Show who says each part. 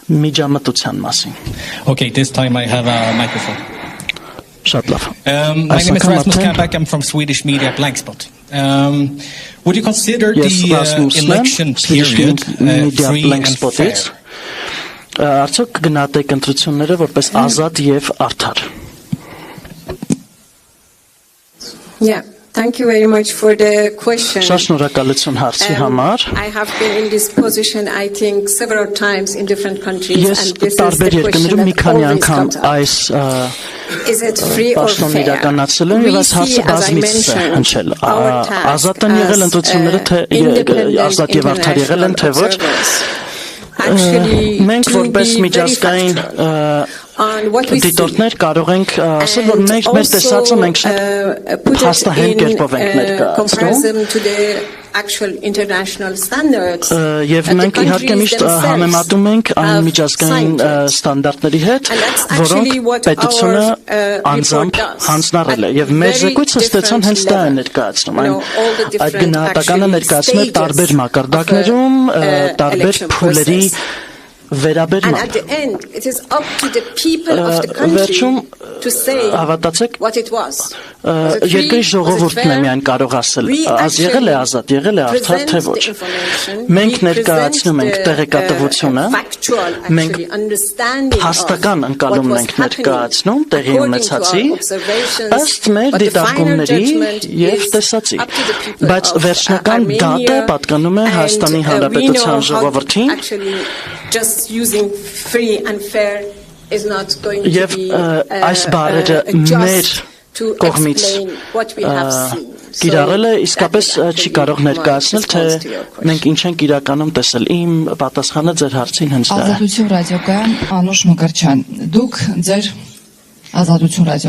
Speaker 1: միջամտության մասին.
Speaker 2: Okay, this time I have a microphone.
Speaker 1: Շատ լավ.
Speaker 2: My name is Rasmus Kärrback. I'm from Swedish media Blankspot. Would you consider the election period free and fair?
Speaker 1: Արդյոք գնահատեք ընտրությունները որպես ազատ եւ արդար?
Speaker 3: Yeah. Thank you very much for the question.
Speaker 1: Շատ շնորհակալություն հարցի համար.
Speaker 3: I have been in this position, I think, several times in different countries,
Speaker 1: and this is the question that always comes up. Is it free or fair? We see, as I mentioned, our task as independent observers. Actually, to be very factual on what we see, and also put it in comparison to the actual international standards. Եվ մենք իհարկե միշտ համեմատում ենք անմիջազգային ստանդարտների հետ, որոնք պետությունը անձամբ հանձնարարել է։ Եվ մեր զեկույցը ստեցան հենց դա է ներկայացնում։ Այդ գնահատականը ներկայացնում է տարբեր մակարդակներում, տարբեր փուլերի
Speaker 3: And at the end, it is up to the people of the country to say what it was.
Speaker 1: Երկրի ժողովուրդն է միայն կարող ասել, եղել է ազատ, եղել է արդար, թե ոչ։ Մենք ներկայացնում ենք տեղեկատվությունը, մենք հաստական ընկալումն ենք ներկայացնում տեղի ունեցածի, ըստ մեր դիտարկումների և տեսածի, բայց վերջնական դատը պատկանում է Հայաստանի Հանրապետության ժողովրդին,
Speaker 3: using free and fair is not going to be just to explain what we have seen.
Speaker 1: Կիրառելը իսկապես չի կարող ներկայացնել, թե մենք ինչ ենք իրականում տեսել։ Իմ պատասխանը ձեր հարցին հենց դա է։
Speaker 4: Ազատություն ռադիոկայան Անուշ Մկրտչյան, դուք ձեր Ազատություն ռադիո